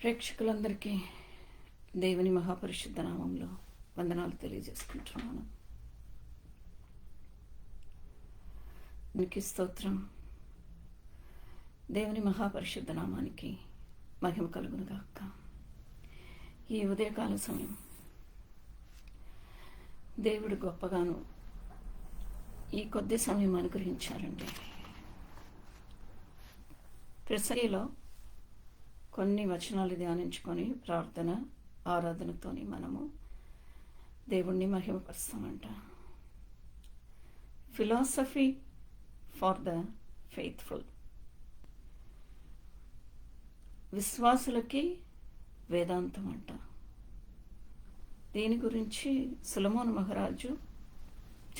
ప్రేక్షకులందరికీ దేవుని మహాపరిశుద్ధ నామంలో వందనాలు తెలియజేసుకుంటున్నాను. నీకు స్తోత్రం. దేవుని మహాపరిశుద్ధ నామానికి మహిమ కలుగును గాక. ఈ ఉదయకాల సమయం దేవుడు గొప్పగాను ఈ కొద్ది సమయం అనుగ్రహించారండి. ప్రసంగిలో కొన్ని వచనాలు ధ్యానించుకొని ప్రార్థన ఆరాధనతోని మనము దేవుణ్ణి మహిమపరుస్తామంట. ఫిలాసఫీ ఫర్ ద ఫెయిత్ఫుల్, విశ్వాసులకి వేదాంతం అంట. దీని గురించి సొలొమోను మహారాజు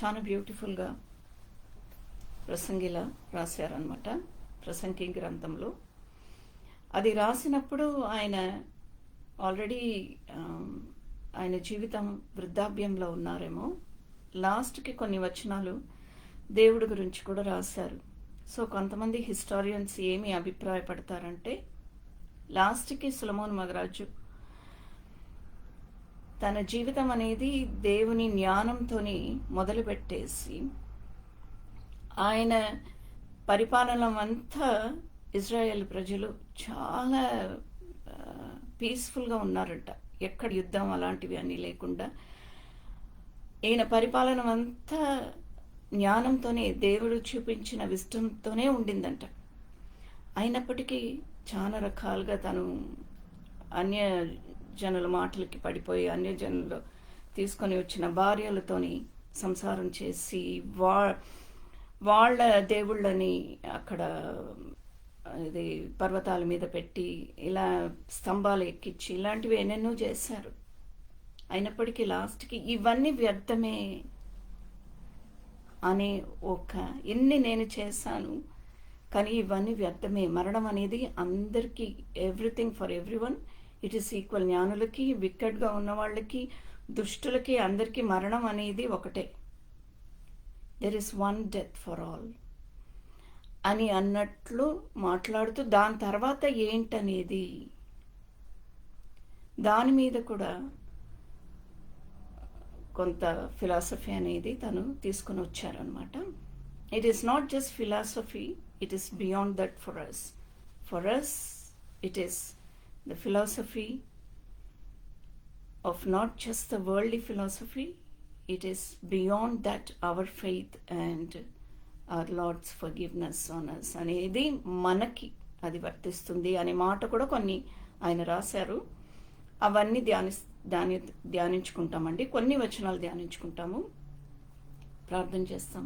చాలా బ్యూటిఫుల్గా ప్రసంగిలా రాశారనమాట. ప్రసంగి గ్రంథంలో అది రాసినప్పుడు ఆయన ఆల్రెడీ ఆయన జీవితం వృద్ధాప్యంలో ఉన్నారేమో. లాస్ట్కి కొన్ని వచనాలు దేవుడి గురించి కూడా రాశారు. సో కొంతమంది హిస్టారియన్స్ ఏమి అభిప్రాయపడతారంటే, లాస్ట్కి సొలొమోను మహారాజు తన జీవితం అనేది దేవుని జ్ఞానంతోని మొదలుపెట్టేసి ఆయన పరిపాలన అంతా ఇజ్రాయెల్ ప్రజలు చాలా పీస్ఫుల్గా ఉన్నారట. ఎక్కడ యుద్ధం అలాంటివి అన్నీ లేకుండా ఈయన పరిపాలన అంతా జ్ఞానంతోనే, దేవుడు చూపించిన విస్టంతోనే ఉండిందంట. అయినప్పటికీ చాలా రకాలుగా తను అన్య జనుల మాటలకి పడిపోయి అన్యజనులు తీసుకొని వచ్చిన భార్యలతోని సంసారం చేసి వాళ్ళ దేవుళ్ళని అక్కడ ఇది పర్వతాల మీద పెట్టి ఇలా స్తంభాలు ఎక్కించి ఇలాంటివి ఎన్నెన్నో చేశారు. అయినప్పటికీ లాస్ట్కి ఇవన్నీ వ్యర్థమే అనే ఇన్ని నేను చేశాను కానీ ఇవన్నీ వ్యర్థమే. మరణం అనేది అందరికీ, everything for everyone, it is equal. జ్ఞానులకి, వికెట్గా ఉన్న వాళ్ళకి, దుష్టులకి, అందరికీ మరణం అనేది ఒకటే. There is one death for all అని అన్నట్లు మాట్లాడుతూ దాని తర్వాత ఏంటనేది దాని మీద కూడా కొంత ఫిలాసఫీ అనేది తను తీసుకొని వచ్చారనమాట. It is not just philosophy, it is beyond that for us. For us it is the philosophy of not just the worldly philosophy, it is beyond that our faith and our Lord's forgiveness on us అనేది మనకి అది వర్తిస్తుంది అనే మాట కూడా కొన్ని ఆయన రాశారు. అవన్నీ ధ్యానించుకుంటామండి. కొన్ని వచనాలు ధ్యానించుకుంటాము, ప్రార్థన చేస్తాం.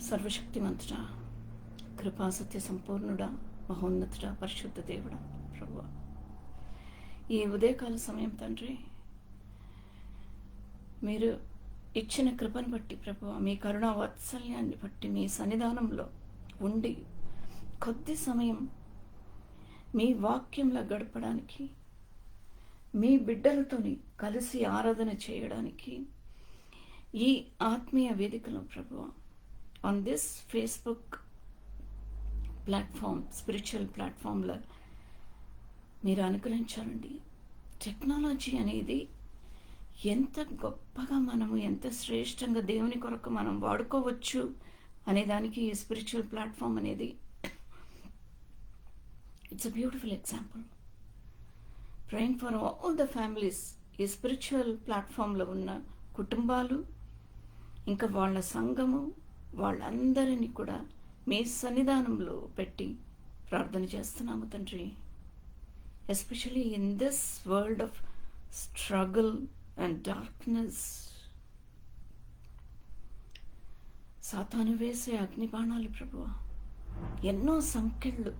సర్వశక్తిమంతుడా, కృపా సత్య సంపూర్ణుడా, మహోన్నతుడా, పరిశుద్ధ దేవుడా, ప్రభువా, ఈ ఉదయకాల సమయం తండ్రి మీరు ఇచ్చిన కృపను బట్టి ప్రభువా, మీ కరుణా వాత్సల్యాన్ని బట్టి మీ సన్నిధానంలో ఉండి కొద్ది సమయం మీ వాక్యంలో గడపడానికి, మీ బిడ్డలతోని కలిసి ఆరాధన చేయడానికి ఈ ఆత్మీయ వేదికలో ప్రభువా, on this Facebook platform, spiritual ప్లాట్ఫామ్లో మీరు అనుగ్రహించారండి. టెక్నాలజీ అనేది ఎంత గొప్పగా మనము, ఎంత శ్రేష్టంగా దేవుని కొరకు మనం వాడుకోవచ్చు అనేదానికి ఈ స్పిరిచువల్ ప్లాట్ఫామ్ అనేది it's a beautiful example. Praying for all the families, ఈ స్పిరిచువల్ ప్లాట్ఫామ్లో ఉన్న కుటుంబాలు, ఇంకా వాళ్ళ సంఘము, వాళ్ళందరినీ కూడా మీ సన్నిధానంలో పెట్టి ప్రార్థన చేస్తున్నాము తండ్రి. Especially in this world of struggle and darkness, సాతాను వేసే అగ్నిబాణాలు ప్రభువా, ఎన్నో సంఖ్యలు,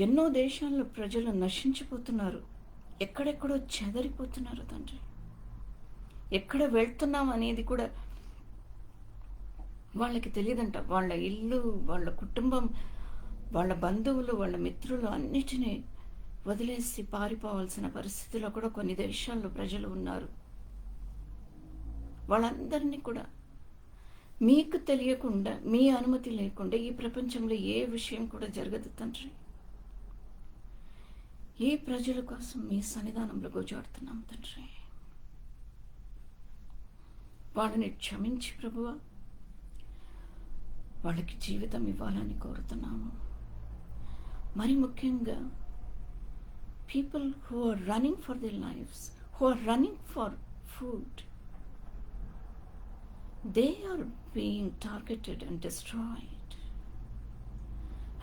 ఎన్నో దేశాల్లో ప్రజలు నశించిపోతున్నారు, ఎక్కడెక్కడో చెదరిపోతున్నారు తండ్రి. ఎక్కడ వెళ్తున్నాం అనేది కూడా వాళ్ళకి తెలియదంట. వాళ్ళ ఇల్లు, వాళ్ళ కుటుంబం, వాళ్ళ బంధువులు, వాళ్ళ మిత్రులు అన్నిటినీ వదిలేసి పారిపోవాల్సిన పరిస్థితిలో కూడా కొన్ని దేశాల్లో ప్రజలు ఉన్నారు. వాళ్ళందరినీ కూడా మీకు తెలియకుండా, మీ అనుమతి లేకుండా ఈ ప్రపంచంలో ఏ విషయం కూడా జరగదు తండ్రి. ఏ ప్రజల కోసం మీ సన్నిధానంలో గోజాడుతున్నాం తండ్రి. వాళ్ళని క్షమించి ప్రభువా, వాళ్ళకి జీవితం ఇవ్వాలని కోరుతున్నాము. మరి ముఖ్యంగా people who are running for the lifes, who are running for food, they are being targeted and destroyed.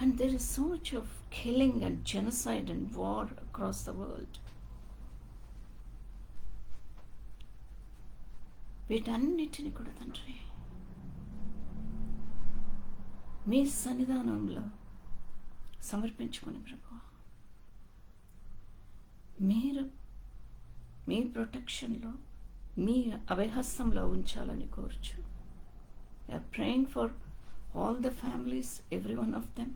And there is so much of killing and genocide and war across the world. వీటన్నిటిని కూడా తండ్రి మీ సన్నిధానంలో సమర్పించుకుని ప్రభువా, మీరు మీ ప్రొటెక్షన్లో, మీ అభయహస్తంలో ఉంచాలని కోరుచు. We are praying for all the families, every one of them.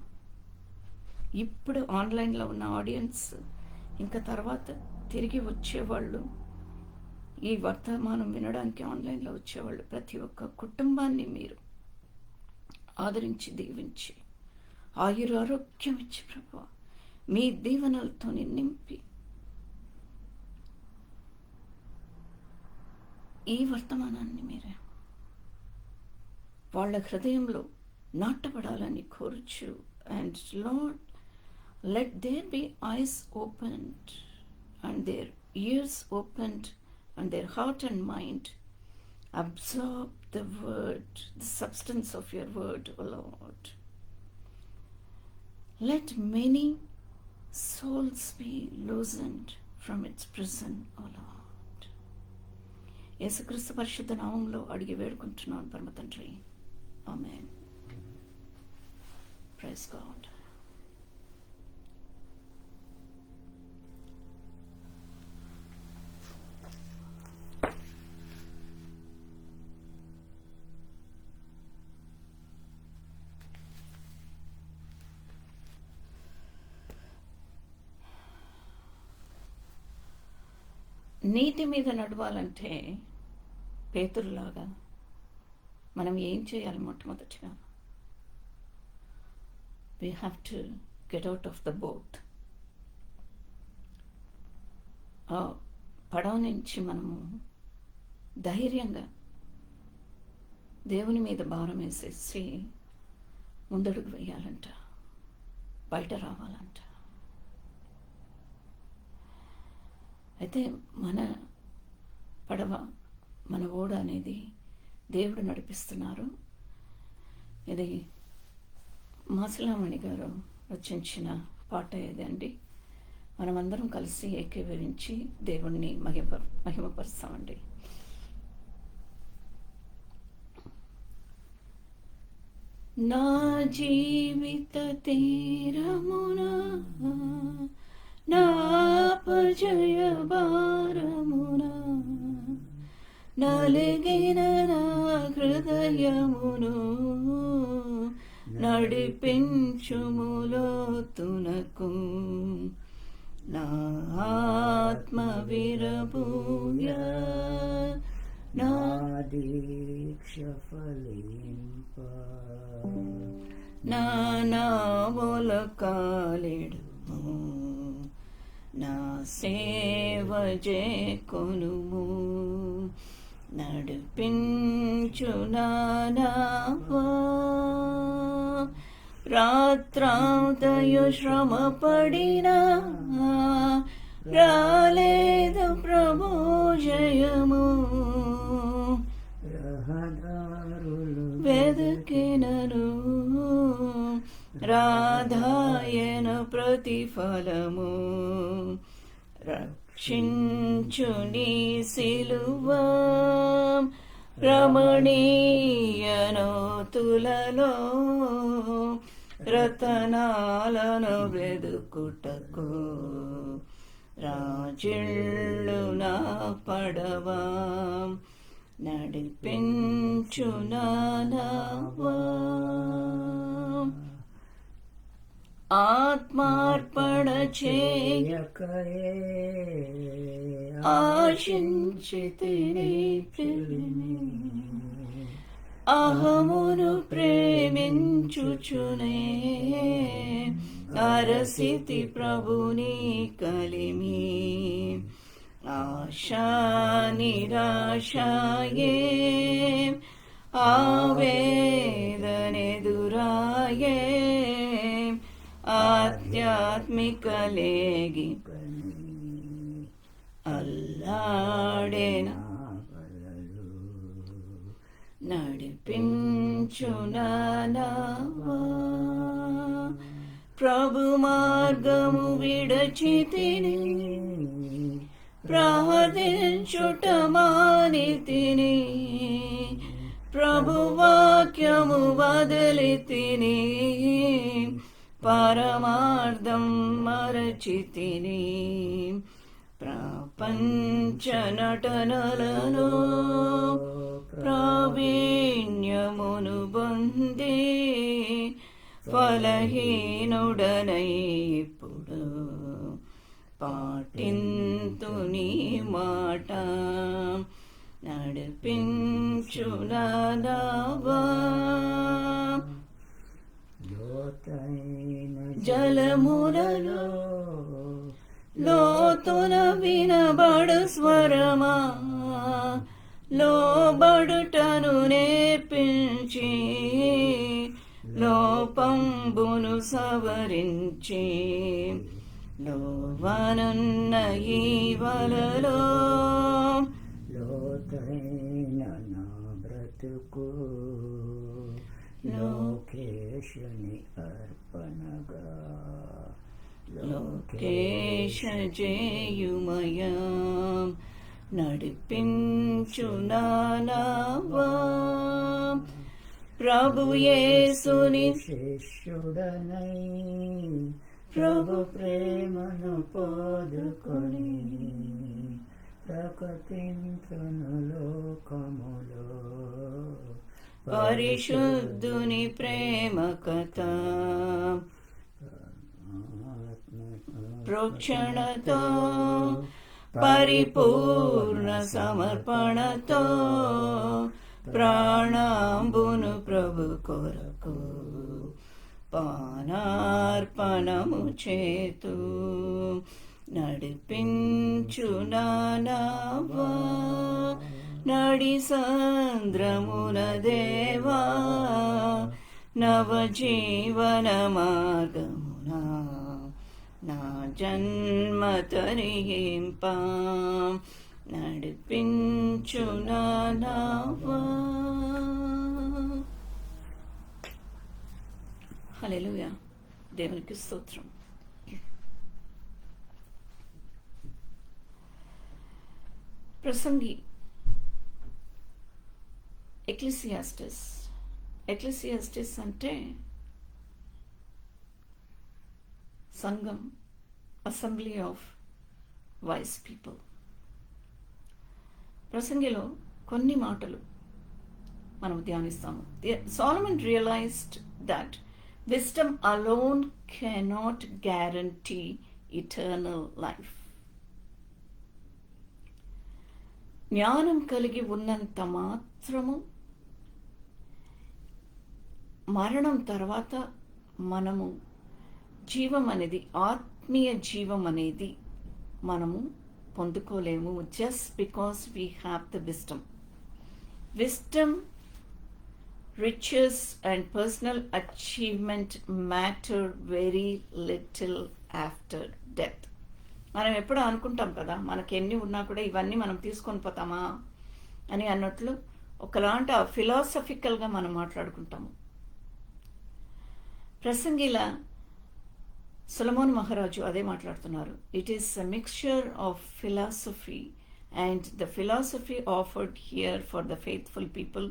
ఇప్పుడు ఆన్లైన్లో ఉన్న ఆడియన్స్, ఇంకా తర్వాత తిరిగి వచ్చేవాళ్ళు, ఈ వర్తమానం వినడానికి ఆన్లైన్లో వచ్చేవాళ్ళు, ప్రతి ఒక్క కుటుంబాన్ని మీరు ఆదరించి దీవించి ఆయురారోగ్యం ఇచ్చి ప్రభువా, మీ దీవెనలతో నింపి ఈ వర్తమానాన్ని మీరే వాళ్ళ హృదయంలో నాటబడాలని కోరుచు. And Lord, let there be eyes opened and their ears opened and their heart and mind absorb the word, the substance of your word, O Lord. Let many souls be loosened from its prison, O Lord. యేసుక్రీస్తు పరిశుద్ధ నామములో అడిగి వేడుకుంటున్నాను పరమ తండ్రి. ఆమేన్. Praise God. నీటి మీద నడవాలంటే పేతురులాగా మనం ఏం చేయాలి? మొట్టమొదటిగా we have to get out of the boat. ఆ పడవ నుంచి మనము ధైర్యంగా దేవుని మీద భారం వేసేసి ముందడుగు వేయాలంట, బయట రావాలంట. అయితే మన పడవ, మన ఓడ అనేది దేవుడు నడిపిస్తున్నారు. ఇది మాసిలామణి గారు రచించిన పాట ఏదండి. మనమందరం కలిసి ఏకీభవించి దేవుణ్ణి మహిమపరుస్తామండి. నా జీవిత తీరమున నాపజయ భారమున నలిగిన నా హృదయమును నడిపించుములోతునకు నా ఆత్మ విరబూయ నా దీక్ష ఫలింప నా నామముల కాలిడుము నా సేవ చేకొనుము నడిపించు నానావా రాత్రాంతయు శ్రమ పడినా రాలేదు ప్రభు జయము వెదకినను రాధాయన ప్రతిఫలము రక్షించు నీ సిలువ రమణీయనోతులలో రతనాలను వెదుకుటకు రాజిళ్ళు నా పడవా నడిపించు నానావా ఆత్మార్పణ చేయకయే ఆశించితిని అహమును ప్రేమించుచునే అరసితి ప్రభుని కలిమి. ఆశా నిరాశయే ఆవేదనెదురాయే ఆధ్యాత్మిక లేగి అల్లాడేనా నడిపించునావా. ప్రభు మార్గము విడచితిని ప్రార్థించుట మానితిని ప్రభు వాక్యము వదిలితిని పరమార్థం మరచితిని. ప్రపంచ నటనలలో ప్రావీణ్యమును పొంది ఫలహీనుడనై ఇప్పుడు పాటింతుని మాట నడిపించునావా. జలములలో లోతున వినబడు స్వరమా లోబడుటను నేర్పించి లోపంబును సవరించి లోవనున్న ఈ వలలో లోతైన నా బ్రతుకు లోకేశని అర్పణగా లోకేశ జేయుమయా నడిపించునావా. ప్రభు యేసుని శిష్యుడనై ప్రభు ప్రేమను పొందుకొని ప్రకటించును లోకములో పరిశుద్ధుని ప్రేమ కథ. ప్రోక్షణతో పరిపూర్ణ సమర్పణతో ప్రాణాంబును ప్రభు కొరకు పానార్పణము చేతు నడిపించునావా. నడి సంద్రమున దేవా నవజీవన మార్గమునా నా జన్మ తరింప నడిపించునావా. హల్లెలూయా. దేవునికి స్తోత్రం. ప్రసంగి ఎక్లెసియాస్టిస్ అంటే సంఘం, అసెంబ్లీ ఆఫ్ వైస్ పీపుల్. ప్రసంగిలో కొన్ని మాటలు మనం ధ్యానిస్తాము. Solomon realized that wisdom alone cannot guarantee eternal life. జ్ఞానం కలిగి ఉన్నంత మాత్రము మరణం తర్వాత మనము జీవం అనేది, ఆత్మీయ జీవం అనేది మనము పొందుకోలేము. Just because we have the wisdom. riches and personal achievement matter very little after death. మనం ఎప్పుడు అనుకుంటాం కదా, మనకి ఎన్ని ఉన్నా కూడా ఇవన్నీ మనం తీసుకొని పోతామా అని అన్నట్లు ఒకలాంటి ఫిలాసఫికల్గా మనం మాట్లాడుకుంటాము. ప్రసంగిలా సొలొమోన్ మహారాజు అదే మాట్లాడుతున్నారు. It is a mixture of philosophy and the philosophy offered here for the faithful people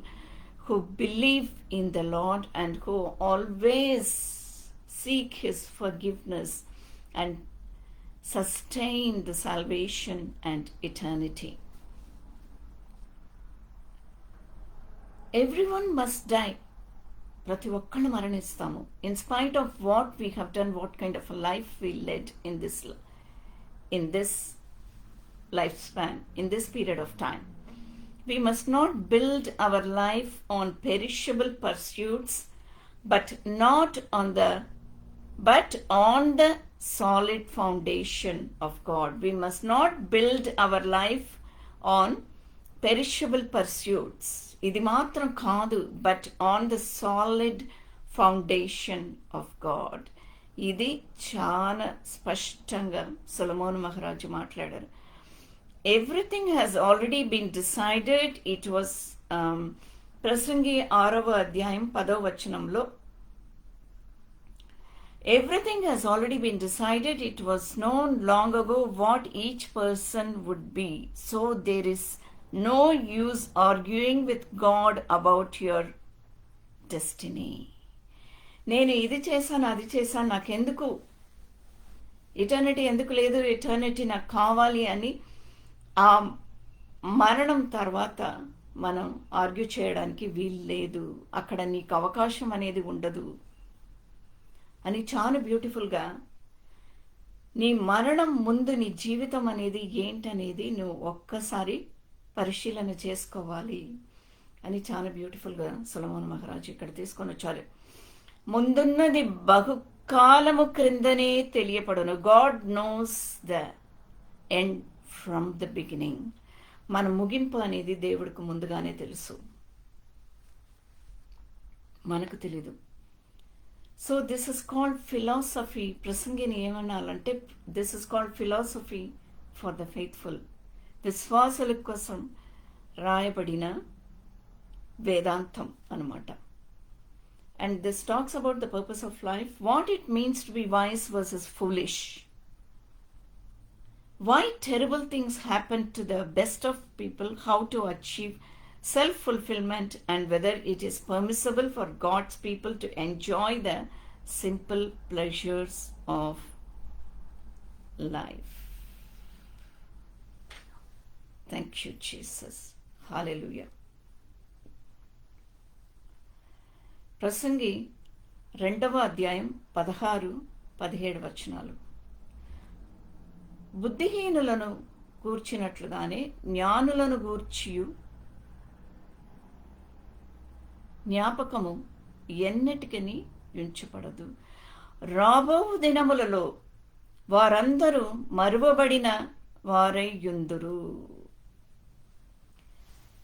who believe in the Lord and who always seek His forgiveness and sustain the salvation and eternity. Everyone must die. ప్రతి ఒక్కళ్ళు మరణిస్తాము. In spite of what we have done, what kind of a life we led in this lifespan, in this period of time. we must not build our life on perishable pursuits, but on the solid foundation of God. We must not build our life on perishable pursuits. ఇది మాత్రం కాదు, but on the solid foundation of God. ఇది చాలా స్పష్టంగా సొలొమోను మహారాజు మాట్లాడారు. Everything has already been decided. It was ప్రసంగి 6వ అధ్యాయం 10వ వచనంలో, everything has already been decided. It was known long ago what each person would be. So there is no use arguing with God about your destiny. నేను ఇది చేశాను, అది చేశాను, నాకెందుకు ఇటర్నిటీ ఎందుకు లేదు, ఇటర్నిటీ నాకు కావాలి అని ఆ మరణం తర్వాత మనం ఆర్గ్యూ చేయడానికి వీలు లేదు. అక్కడ నీకు అవకాశం అనేది ఉండదు అని చాలా బ్యూటిఫుల్గా, నీ మరణం ముందు నీ జీవితం అనేది ఏంటనేది నువ్వు ఒక్కసారి పరిశీలన చేసుకోవాలి అని చాలా బ్యూటిఫుల్గా సొలొమోను మహారాజు ఇక్కడ తీసుకొని వచ్చారు. ముందున్నది బహుకాలము క్రిందనే తెలియపడును. God knows the end from the beginning. మన ముగింపు అనేది దేవుడికి ముందుగానే తెలుసు, మనకు తెలీదు. So this is called philosophy. ప్రసంగిని ఏమనాలంటే this is called philosophy for the faithful. విశ్వాసుల కోసం రాయబడిన వేదాంతం అన్నమాట. And this talks about the purpose of life, what it means to be wise versus foolish. Why terrible things happen to the best of people, how to achieve self-fulfillment, and whether it is permissible for God's people to enjoy the simple pleasures of life. Thank you, Jesus. Hallelujah. ప్రసంగి 2వ అధ్యాయం 16-17 వచనాలు. బుద్ధిహీనులను గూర్చినట్లుగానే జ్ఞానులను గూర్చియు జ్ఞాపకము ఎన్నటికని ఉంచబడదు. రాబో దినములలో వారందరూ మరువబడిన వారై యుందురు.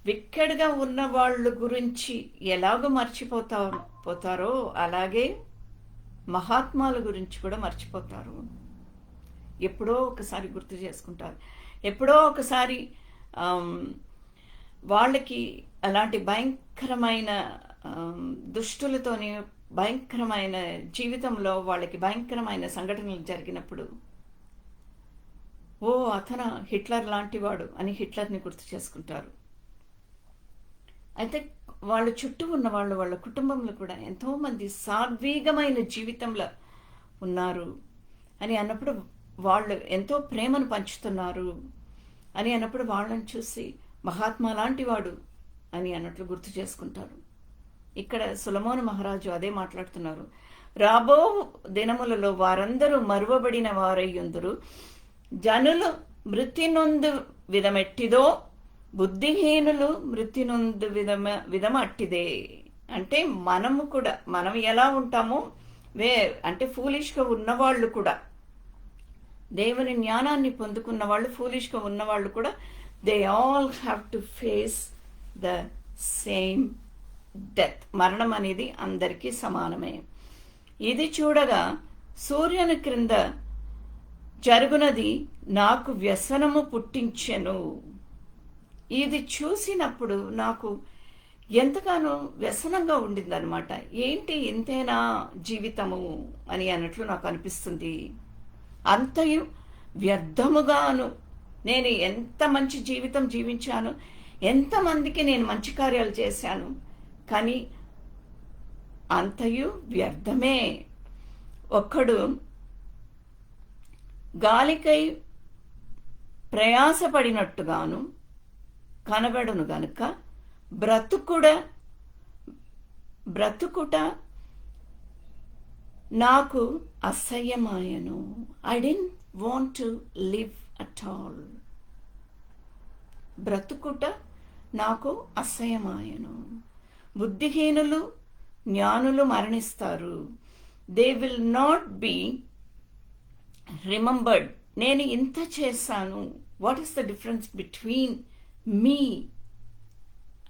విక్కడిగా ఉన్న వాళ్ళ గురించి ఎలాగో మర్చిపోతారో అలాగే మహాత్మాల గురించి కూడా మర్చిపోతారు. ఎప్పుడో ఒకసారి గుర్తు చేసుకుంటారు, ఎప్పుడో ఒకసారి వాళ్ళకి అలాంటి భయంకరమైన దుష్టులతోని భయంకరమైన జీవితంలో వాళ్ళకి భయంకరమైన సంఘటనలు జరిగినప్పుడు, ఓ అతను హిట్లర్ లాంటివాడు అని హిట్లర్ని గుర్తు చేసుకుంటారు. అయితే వాళ్ళ చుట్టూ ఉన్న వాళ్ళ కుటుంబంలో కూడా ఎంతోమంది సాత్వికమైన జీవితంలో ఉన్నారు అని అన్నప్పుడు, వాళ్ళు ఎంతో ప్రేమను పంచుతున్నారు అని అన్నప్పుడు వాళ్ళని చూసి మహాత్మా లాంటి వాడు అని అన్నట్లు గుర్తు చేసుకుంటారు. ఇక్కడ సొలొమోను మహారాజు అదే మాట్లాడుతున్నారు. రాబో దినములలో వారందరూ మరువబడిన వారై యుందురు. జనులు మృతి నొందు విధమెట్టిదో, బుద్ధిహీనులు మృతి నొందు విధం అట్టిదే. అంటే మనం ఎలా ఉంటామో అంటే ఫూలిష్గా ఉన్నవాళ్ళు కూడా, దేవుని జ్ఞానాన్ని పొందుకున్న వాళ్ళు, ఫూలిష్గా ఉన్నవాళ్ళు కూడా, they all have to face the same death. మరణం అనేది అందరికీ సమానమే. ఇది చూడగా సూర్యుని క్రింద జరుగునది నాకు వ్యసనము పుట్టించెను. ఇది చూసినప్పుడు నాకు ఎంతగానో వ్యసనంగా ఉండిందనమాట. ఏంటి ఇంతేనా జీవితము అని అన్నట్లు నాకు అనిపిస్తుంది. అంతయు వ్యర్థముగాను, నేను ఎంత మంచి జీవితం జీవించాను, ఎంతమందికి నేను మంచి కార్యాలు చేశాను, కానీ అంతయు వ్యర్థమే. ఒక్కడు గాలికై ప్రయాసపడినట్టుగాను కనబడును గనుక బ్రతుకుట నాకు అసహ్యమాయను. I don't want to live at all. బ్రతుకుట నాకు అసహ్యమాయను. బుద్ధిహీనులు జ్ఞానులు మరణిస్తారు. They will not be remembered. నేను ఇంత చేశాను. What is the difference between me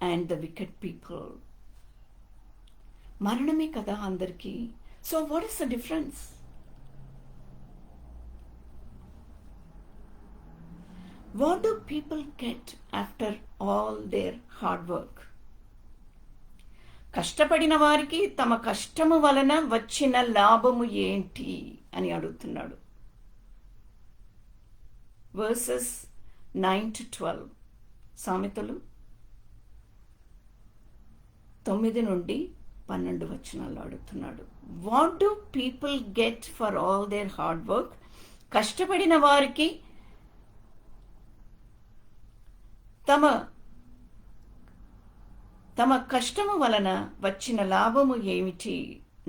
and the wicked people? మరణమే కదా అందరికీ. So what is the difference? What do people get after all their hard work? కష్టపడిన వారికి తమ కష్టము వలన వచ్చిన లాభము ఏంటి అని అడుగుతున్నాడు. వర్సెస్ 9-12, సామెతలు 9-12 అడుగుతున్నాడు. What do people get for all their hard work? కష్టపడిన వారికి తమ కష్టము వలన వచ్చిన లాభము ఏమిటి?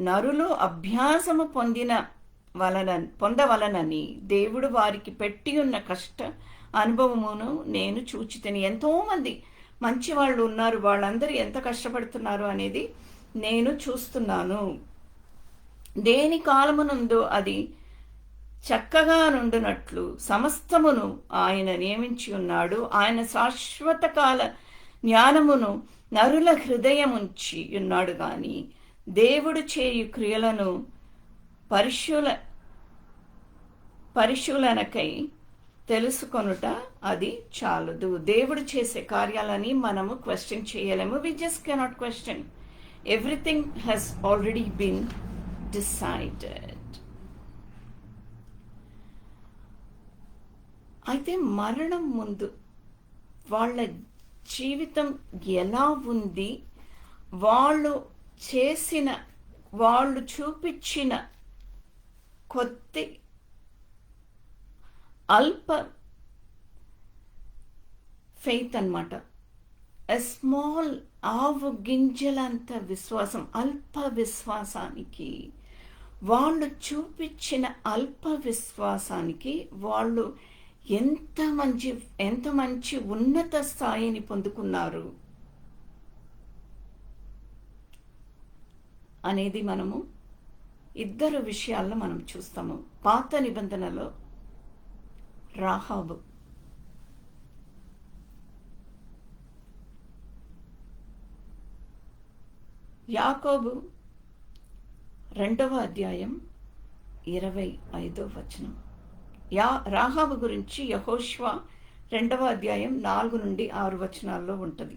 నరులు అభ్యాసము పొందవలనని దేవుడు వారికి పెట్టి ఉన్న కష్ట అనుభవమును నేను చూచితిని. ఎంతోమంది మంచి వాళ్ళు ఉన్నారు, వాళ్ళందరూ ఎంత కష్టపడుతున్నారు అనేది నేను చూస్తున్నాను. దేని కాలమునందు అది చక్కగా నుండునట్లు సమస్తమును ఆయన నియమించి ఉన్నాడు. ఆయన శాశ్వత కాల జ్ఞానమును నరుల హృదయముంచి ఉన్నాడు గాని దేవుడు చేయు క్రియలను పరిశీలనకై తెలుసుకొనుట అది చాలదు. దేవుడు చేసే కార్యాలని మనము క్వశ్చన్ చేయలేము. We just cannot question. Everything has already been decided. అయితే మరణం ముందు వాళ్ళ జీవితం ఎలా ఉంది, వాళ్ళు చూపించిన కొద్ది అల్ప ఫెయిత్ అన్నమాట. స్మాల్ ఆవు గింజలంత విశ్వాసం, అల్ప విశ్వాసానికి, వాళ్ళు చూపించిన అల్ప విశ్వాసానికి వాళ్ళు ఎంత మంచి ఉన్నత స్థాయిని పొందుకున్నారు అనేది మనము ఇద్దరు విషయాల్లో మనం చూస్తాము. పాత నిబంధనలో రాహాబు, యాకోబు 2వ అధ్యాయం 25వ వచనం. రాహాబు గురించి యెహోషువ 2వ అధ్యాయం 4-6 వచనాల్లో ఉంటుంది.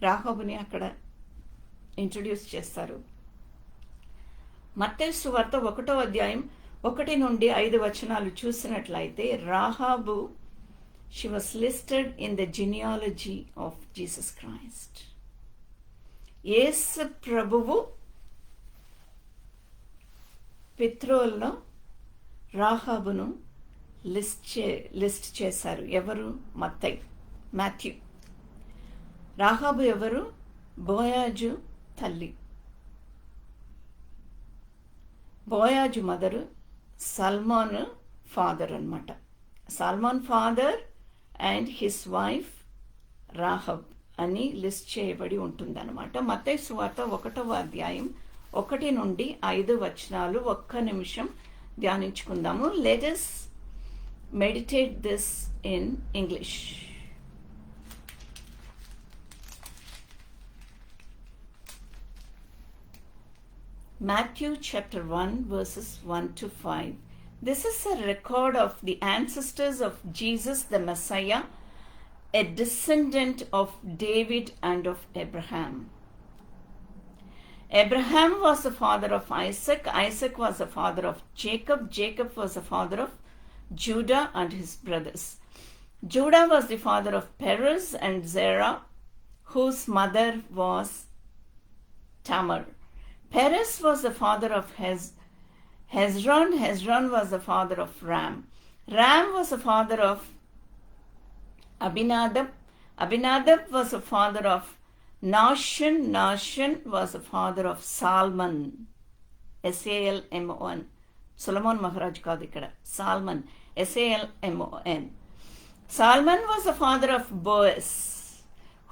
రాహాబుని అక్కడ ఇంట్రడ్యూస్ చేస్తారు. మత్తయి సువార్త 1వ అధ్యాయం 1-5 వచనాలు చూసినట్లయితే Rahab, she was listed in the genealogy of Jesus Christ. యేసు ప్రభువు పిత్రోల్లో రాహాబును లిస్ట్ చేశారు. ఎవరు? మాథ్యూ. రాహాబు ఎవరు? బోయాజు తల్లి. బోయాజు మదరు సల్మాన్ ఫాదర్ అన్నమాట. Salmon father and his wife Rahab అని లిస్ట్ చేయబడి ఉంటుందన్నమాట. మత్తయి సువార్త 1వ అధ్యాయం 1-5 వచనాలు ఒక్క నిమిషం ధ్యానించుకుందాము. Let us meditate this in English. Matthew chapter 1 verses 1-5. This is a record of the ancestors of Jesus the Messiah, a descendant of David and of Abraham. Abraham was the father of Isaac. Isaac was the father of Jacob. Jacob was the father of Judah and his brothers. Judah was the father of Perez and Zerah, whose mother was Tamar. Perez was the father of Hezron. Hezron was the father of Ram. Ram was the father of Abinadab. Abinadab was the father of Nahshon. Nahshon was the father of Salmon. Salmon. Solomon Maharaj కాదు ఇక్కడ. Salmon. Salmon. Salmon was the father of Boaz,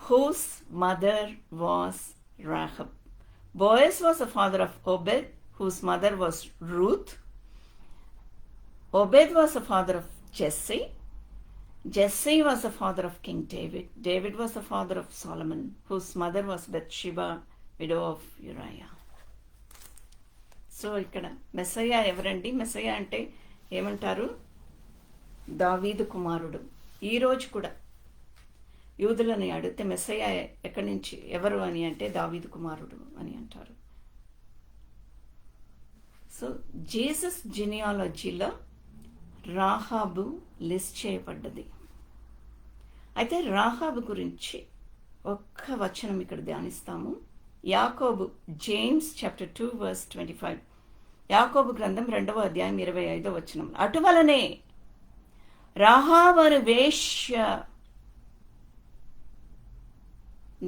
whose mother was Rahab. Boaz was the father of Obed, whose mother was Ruth. Obed was the father of Jesse. Jesse was the father of King David. David was the father of Solomon, whose mother was Bathsheba, widow of Uriah. So ఇక్కడ మెస్సయ్య ఎవరండి? మెస్సయ్య అంటే ఏమంటారు? దావీదు కుమారుడు. ఈరోజు కూడా యూదులని అడిగితే మెస్సయ్య ఎక్కడి నుంచి, ఎవరు అని అంటే దావీదు కుమారుడు అని అంటారు. సో జీసస్ జినియాలజీలో రాహాబు లిస్ట్ చేయబడ్డది. అయితే రాహాబు గురించి ఒక్క వచనం ఇక్కడ ధ్యానిస్తాము. యాకోబు, జేమ్స్ చాప్టర్ 2 verse 25. యాకోబు గ్రంథం 2వ అధ్యాయం 25వ వచనం. అటువలనే రాహాబు అను వేశ్య,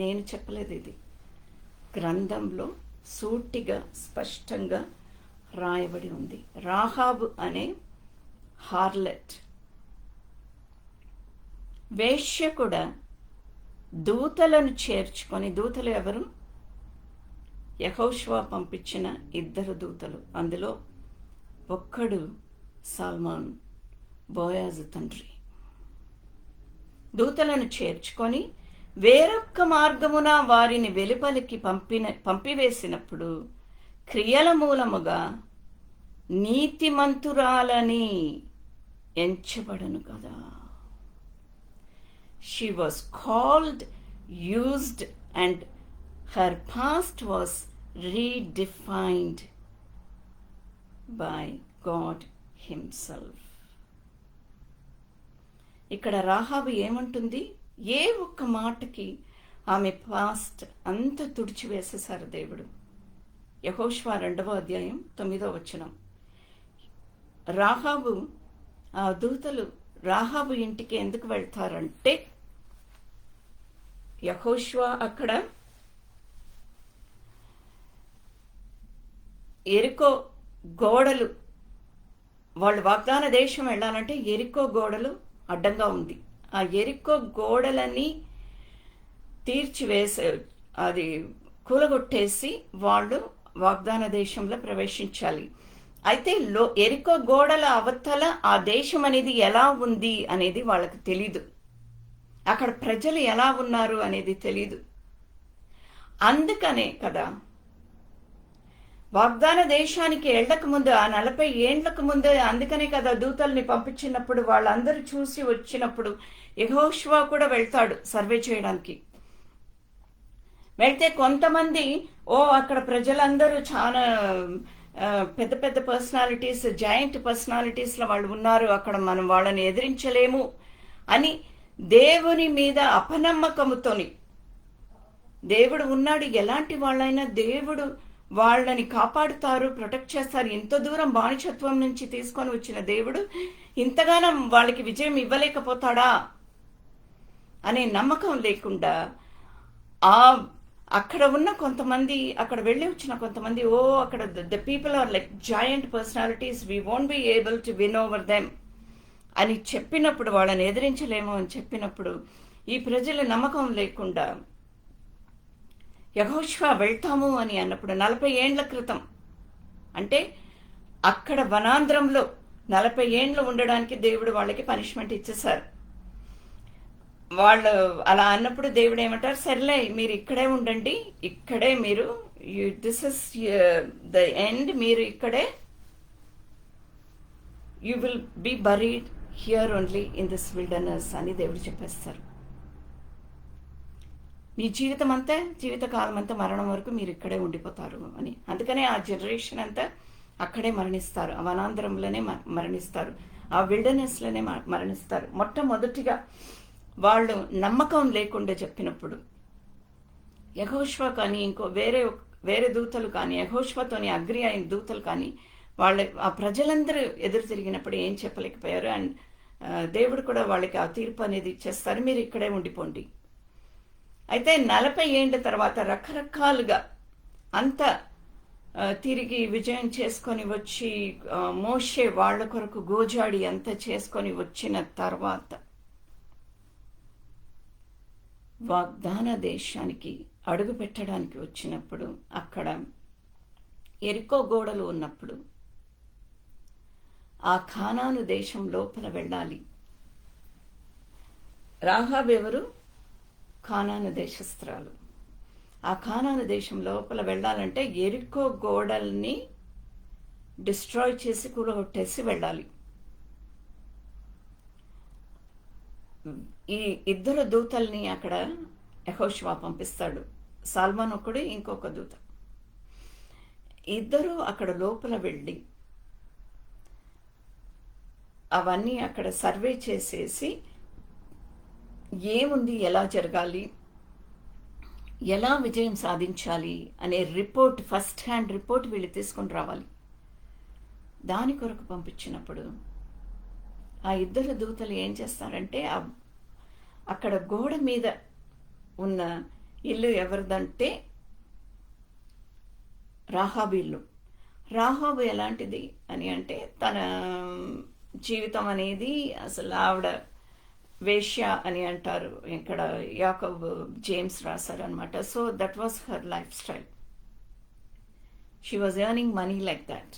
నేను చెప్పలేదు, ఇది గ్రంథంలో సూటిగా స్పష్టంగా రాయబడి ఉంది. రాహాబు అనే హార్లెట్ వేశ్య కూడా దూతలను చేర్చుకొని, దూతలు ఎవరు? యెహోషువ పంపించిన 2 దూతలు. అందులో ఒక్కడు సాల్మాన్, బోయాజు తండ్రి. దూతలను చేర్చుకొని వేరొక్క మార్గమున వారిని వెలుపలికి పంపివేసినప్పుడు క్రియల మూలముగా నీతిమంతురాలని ఎంచబడను కదా. She was called, used, and her past was redefined by God himself. ఇక్కడ రాహాబు ఏమంటుంది? ఏ ఒక్క మాటకి ఆమె పాస్ట్ అంత తుడిచివేసేశారు దేవుడు. యెహోషువ 2వ అధ్యాయం 9వ వచనం. రాహాబు, ఆ దూతలు రాహాబు ఇంటికి ఎందుకు వెళ్తారంటే, యెహోషువ అక్కడ ఎరికో గోడలు, వాళ్ళు వాగ్దాన దేశం వెళ్ళాలంటే ఎరికో గోడలు అడ్డంగా ఉంది. ఆ ఎరికో గోడలని తీర్చివేసే, అది కూలగొట్టేసి వాళ్ళు వాగ్దాన దేశంలో ప్రవేశించాలి. అయితే ఎరికో గోడల అవతల ఆ దేశం అనేది ఎలా ఉంది అనేది వాళ్ళకి తెలీదు. అక్కడ ప్రజలు ఎలా ఉన్నారు అనేది తెలీదు. అందుకనే కదా వాగ్దాన దేశానికి వెళ్ళక ముందు, ఆ 40 ఏండ్లకు ముందు, అందుకనే కదా దూతల్ని పంపించినప్పుడు వాళ్ళందరూ చూసి వచ్చినప్పుడు యెహోషువ కూడా వెళ్తాడు సర్వే చేయడానికి. వెళ్తే కొంతమంది, అక్కడ ప్రజలందరూ చాలా పెద్ద పెద్ద పర్సనాలిటీస్, జాయింట్ పర్సనాలిటీస్లో వాళ్ళు ఉన్నారు, అక్కడ మనం వాళ్ళని ఎదిరించలేము అని దేవుని మీద అపనమ్మకముతోని, దేవుడు ఉన్నాడు, ఎలాంటి వాళ్ళైనా దేవుడు వాళ్ళని కాపాడుతారు, ప్రొటెక్ట్ చేస్తారు, ఇంత దూరం బానిసత్వం నుంచి తీసుకొని వచ్చిన దేవుడు ఇంతగానం వాళ్ళకి విజయం ఇవ్వలేకపోతాడా అనే నమ్మకం లేకుండా అక్కడ ఉన్న కొంతమంది, అక్కడ వెళ్ళి వచ్చిన కొంతమంది, అక్కడ the people are like giant personalities, we won't be able to win over them అని చెప్పినప్పుడు, వాళ్ళని ఎదిరించలేము అని చెప్పినప్పుడు ఈ ప్రజల నమ్మకం లేకుండా యెహోషువ వెళ్తాము అని అన్నప్పుడు 40 ఏండ్ల క్రితం, అంటే అక్కడ వనాంధ్రంలో 40 ఏండ్లు ఉండడానికి దేవుడు వాళ్ళకి పనిష్మెంట్ ఇచ్చేశారు. వాళ్ళు అలా అన్నప్పుడు దేవుడు ఏమంటారు, సర్లే మీరు ఇక్కడే ఉండండి, ఇక్కడే మీరు, దిస్ ఇస్ ద ఎండ్, మీరు ఇక్కడే, you will be buried here only in this wilderness అని దేవుడు చెప్పేస్తారు. మీ జీవితకాలం అంతా మరణం వరకు మీరు ఇక్కడే ఉండిపోతారు అని. అందుకనే ఆ జనరేషన్ అంతా అక్కడే మరణిస్తారు, ఆ వనాంధ్రంలోనే మరణిస్తారు, ఆ విల్డర్నెస్లోనే మరణిస్తారు. మొట్టమొదటిగా వాళ్ళు నమ్మకం లేకుండా చెప్పినప్పుడు యెహోషువ కానీ ఇంకో వేరే దూతలు కానీ, యెహోషువతోని అగ్రి అయిన దూతలు కానీ ఆ ప్రజలందరూ ఎదురు తిరిగినప్పుడు ఏం చెప్పలేకపోయారు. అండ్ దేవుడు కూడా వాళ్ళకి ఆ తీర్పు అనేది ఇచ్చేస్తారు, మీరు ఇక్కడే ఉండిపోండి. అయితే 40 ఏండ్ల తర్వాత రకరకాలుగా అంత తిరిగి విజయం చేసుకొని వచ్చి, మోషే వాళ్ళ కొరకు గోజాడి అంతా చేసుకొని వచ్చిన తర్వాత వాగ్దాన దేశానికి అడుగు పెట్టడానికి వచ్చినప్పుడు అక్కడ ఎరికో గోడలు ఉన్నప్పుడు ఆ కానాను దేశం లోపల వెళ్ళాలి. రాహాబు ఎవరు? కానాను దేశస్త్రాలు. ఆ కానాను దేశం లోపల వెళ్ళాలంటే ఎరికో గోడల్ని డిస్ట్రాయ్ చేసి కూలగొట్టేసి వెళ్ళాలి. ఈ ఇద్దరు దూతల్ని అక్కడ యెహోషువ పంపిస్తాడు. సాల్మాన్ ఒకడు, ఇంకొక దూత. ఇద్దరు అక్కడ లోపల వెళ్ళి అవన్నీ అక్కడ సర్వే చేసేసి ఏముంది, ఎలా జరగాలి, ఎలా విజయం సాధించాలి అనే రిపోర్ట్, ఫస్ట్ హ్యాండ్ రిపోర్ట్ వీళ్ళు తీసుకొని రావాలి. దాని కొరకు పంపించినప్పుడు ఆ ఇద్దరు దూతలు ఏం చేస్తారంటే అక్కడ గోడ మీద ఉన్న ఇల్లు ఎవరిదంటే రాహాబు ఇల్లు. రాహాబు ఎలాంటిది అని అంటే తన జీవితం అనేది అసలు ఆవిడ వేశ్య అని అంటారు. ఇక్కడ యాకోబు జేమ్స్ రాశారు అనమాట. So that was her life style. She was earning money like that.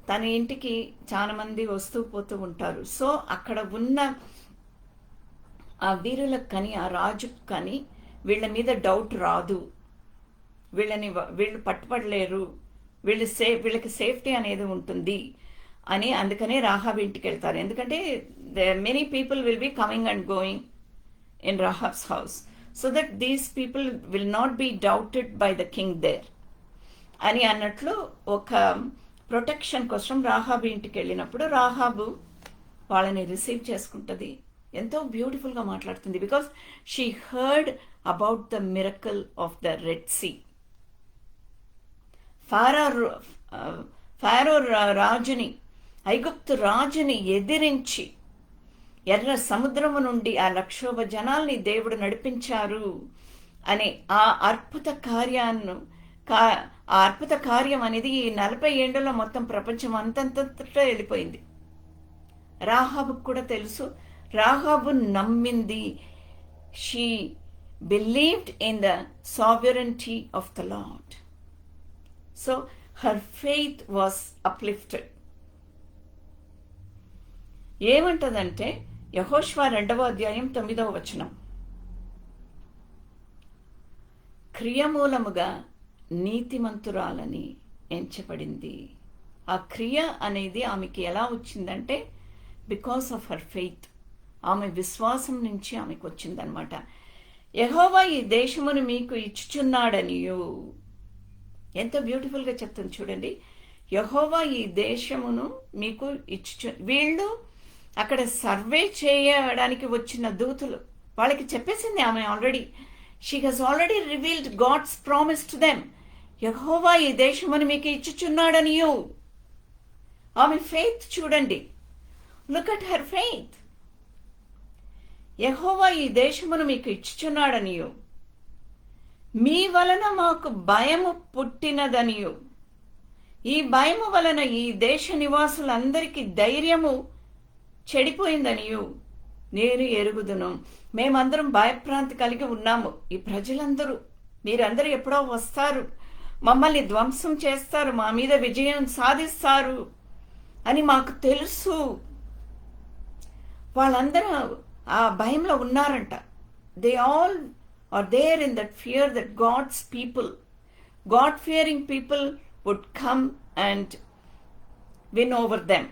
తన ఇంటికి చాలా మంది వస్తూ పోతూ ఉంటారు. సో అక్కడ ఉన్న ఆ వీరులకు కానీ ఆ రాజుకు కానీ వీళ్ళ మీద డౌట్ రాదు, వీళ్ళు పట్టుపడలేరు, వీళ్ళకి సేఫ్టీ అనేది ఉంటుంది అని అందుకనే రాహాబ్ ఇంటికి వెళ్తారు. ఎందుకంటే many people will be coming and going in Rahab's house, so that these people will not be doubted by the king there అని అన్నట్లు ఒక ప్రొటెక్షన్ కోసం రాహాబు ఇంటికి వెళ్ళినప్పుడు రాహాబు వాళ్ళని రిసీవ్ చేసుకుంటుంది. ఎంతో బ్యూటిఫుల్గా మాట్లాడుతుంది. Because she heard about the miracle of the red sea. Pharaoh రాజుని, ఐగుప్తు రాజుని ఎదిరించి ఎర్ర సముద్రము నుండి ఆ లక్షోభ జనాల్ని దేవుడు నడిపించారు అనే ఆ అద్భుత కార్యం అనేది ఈ 40 ఏళ్లలో మొత్తం ప్రపంచం అంతంతటా వెళ్ళిపోయింది. రాహాబుకు కూడా తెలుసు. రాహాబు నమ్మింది. She believed in the sovereignty of the Lord. So her faith was uplifted. ఏమంటదంటే యెహోషువ 2వ అధ్యాయం 9వ వచనం, క్రియమూలముగా నీతిమంతురాలని ఎంచబడింది. ఆ క్రియ అనేది ఆమెకి ఎలా వచ్చిందంటే బికాస్ ఆఫ్ హర్ ఫెయిత్, ఆమె విశ్వాసం నుంచి ఆమెకు వచ్చిందనమాట. యెహోవా ఈ దేశమును మీకు ఇచ్చుచున్నాడనియు, ఎంత బ్యూటిఫుల్గా చెప్తుంది చూడండి. యెహోవా ఈ దేశమును మీకు వీళ్ళు అక్కడ సర్వే చేయడానికి వచ్చిన దూతలు వాళ్ళకి చెప్పేసింది ఆమె already. She has already revealed God's promise to them. యెహోవా ఈ దేశమును మీకు ఇచ్చుచున్నాడనియు. ఆమె ఫెయిత్ చూడండి. Look at her faith. యెహోవా ఈ దేశమును మీకు ఇచ్చుచున్నాడనియు, మీ వలన మాకు భయము పుట్టినదనియు, ఈ భయము వలన ఈ దేశ నివాసులందరికీ ధైర్యము చెడిపోయిందనియు నేను ఎరుగుదును. మేమందరం భయభ్రాంతి కలిగి ఉన్నాము. ఈ ప్రజలందరూ, మీరందరూ ఎప్పుడో వస్తారు, మమ్మల్ని ధ్వంసం చేస్తారు, మా మీద విజయం సాధిస్తారు అని మాకు తెలుసు. వాళ్ళందరూ ఆ భయంలో ఉన్నారంట. They all are there in that fear that god's people, god fearing people would come and win over them.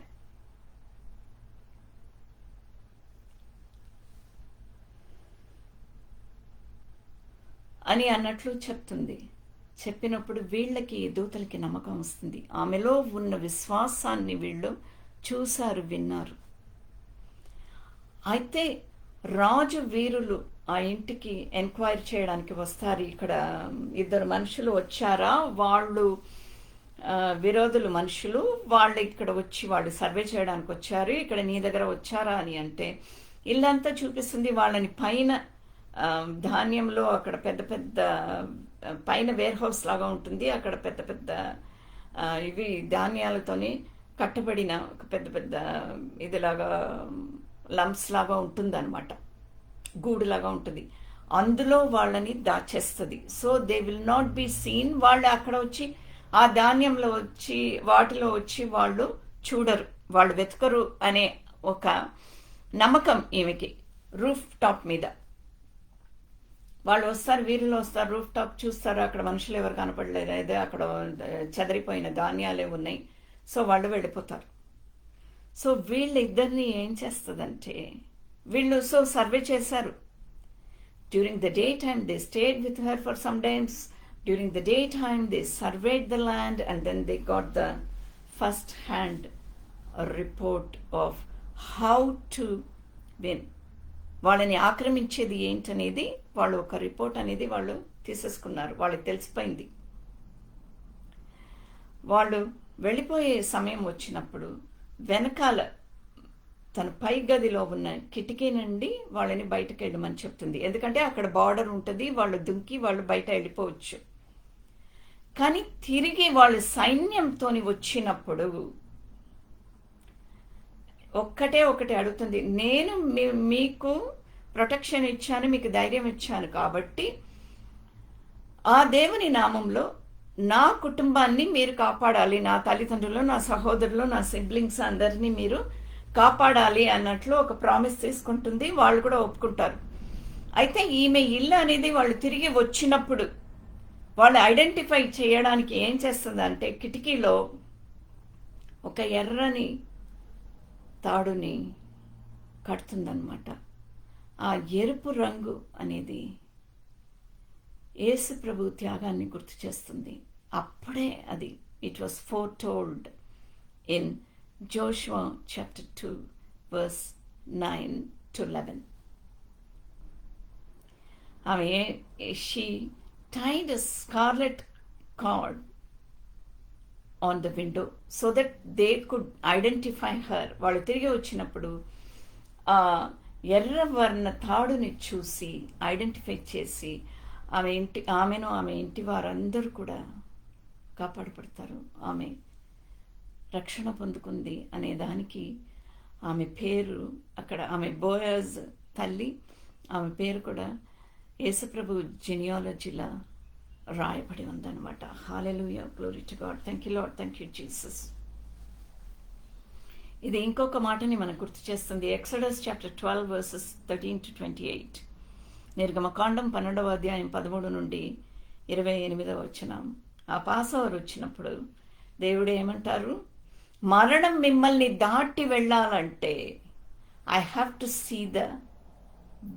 అని అన్నట్లు చెప్తుంది. చెప్పినప్పుడు వీళ్ళకి, దూతలకి నమ్మకం వస్తుంది. ఆమెలో ఉన్న విశ్వాసాన్ని వీళ్ళు చూశారు, విన్నారు. అయితే రాజు వీరులు ఆ ఇంటికి ఎంక్వైరీ చేయడానికి వస్తారు. ఇక్కడ 2 మనుషులు వచ్చారా, వాళ్ళు విరోధులు మనుషులు, వాళ్ళు ఇక్కడ వచ్చి వాళ్ళు సర్వే చేయడానికి వచ్చారు, ఇక్కడ నీ దగ్గర వచ్చారా అని అంటే ఇల్లంతా చూపిస్తుంది. వాళ్ళని పైన ధాన్యంలో అక్కడ పెద్ద పెద్ద పైన వేర్ హౌస్ లాగా ఉంటుంది. అక్కడ పెద్ద పెద్ద ఇవి ధాన్యాలతోని కట్టబడిన ఒక పెద్ద పెద్ద ఇదిలాగా లంప్స్ లాగా ఉంటుంది అనమాట, గూడులాగా ఉంటుంది. అందులో వాళ్ళని దాచేస్తుంది. So they will not be seen. వాళ్ళు అక్కడ వచ్చి ఆ ధాన్యంలో వచ్చి వాటిలో వచ్చి వాళ్ళు చూడరు, వాళ్ళు వెతకరు అనే ఒక నమ్మకం ఈమెకి. రూఫ్ టాప్ మీద వాళ్ళు వస్తారు, వీరిలో వస్తారు, రూఫ్ టాప్ చూస్తారు, అక్కడ మనుషులు ఎవరు కనపడలేరు, అదే అక్కడ చెదరిపోయిన ధాన్యాలే ఉన్నాయి. సో వాళ్ళు వెళ్ళిపోతారు. సో వీళ్ళిద్దరిని ఏం చేస్తుందంటే, వీళ్ళు సో సర్వే చేశారు. During the day time they stayed with her for some times. During the day time they surveyed the land and then they got the first hand report of how to win. వాళ్ళని ఆక్రమించేది ఏంటనేది వాళ్ళు ఒక report అనేది వాళ్ళు తీసేసుకున్నారు. వాళ్ళకి తెలిసిపోయింది. వాళ్ళు వెళ్ళిపోయే సమయం వచ్చినప్పుడు వెనకాల తన పై గదిలో ఉన్న కిటికీ నుండి వాళ్ళని బయటకు వెళ్ళమని చెప్తుంది. ఎందుకంటే అక్కడ బార్డర్ ఉంటుంది, వాళ్ళు దుంకి వాళ్ళు బయట వెళ్ళిపోవచ్చు. కానీ తిరిగి వాళ్ళు సైన్యంతో వచ్చినప్పుడు ఒకటే అడుగుతుంది, నేను మీకు ప్రొటెక్షన్ ఇచ్చాను, మీకు ధైర్యం ఇచ్చాను కాబట్టి ఆ దేవుని నామంలో నా కుటుంబాన్ని మీరు కాపాడాలి, నా తల్లిదండ్రులు, నా సహోదరులు, నా సిబ్లింగ్స్ అందరినీ మీరు కాపాడాలి అన్నట్లు ఒక ప్రామిస్ తీసుకుంటుంది. వాళ్ళు కూడా ఒప్పుకుంటారు. అయితే ఈమె ఇల్లు అనేది వాళ్ళు తిరిగి వచ్చినప్పుడు వాళ్ళు ఐడెంటిఫై చేయడానికి ఏం చేస్తుందంటే, కిటికీలో ఒక ఎర్రని తాడుని కడుతుందన్నమాట. ఆ ఎరుపు రంగు అనేది యేసు ప్రభు త్యాగాన్ని గుర్తు చేస్తుంది. అప్పుడే అది it was foretold in Joshua chapter 2 verse 9 to 11. ఆమె she tied a scarlet cord on the window so that they could identify her. వాళ్ళు తిరిగి వచ్చినప్పుడు ఆ ఎర్ర వర్ణ తాడుని చూసి ఐడెంటిఫై చేసి ఆమెను ఆమె ఇంటి వారందరూ కూడా కాపాడపడతారు. ఆమె రక్షణ పొందుకుంది అనే దానికి ఆమె పేరు అక్కడ, ఆమె బోయజ్ తల్లి, ఆమె పేరు కూడా యేసుప్రభు జెనియాలజీలా రాయబడి ఉందన్నమాట. Hallelujah, glory to God. Thank you Lord, thank you Jesus. ఇది ఇంకొక మాటని మనకు గుర్తు చేస్తుంది. Exodus chapter 12 verses 13 to 28. నిర్గమకాండం 12వ అధ్యాయం 13 నుండి 28వ వచనం. ఆ పాసోవర్ వచ్చినప్పుడు దేవుడు ఏమంటారు, మరణం మిమ్మల్ని దాటి వెళ్ళాలంటే I have to see the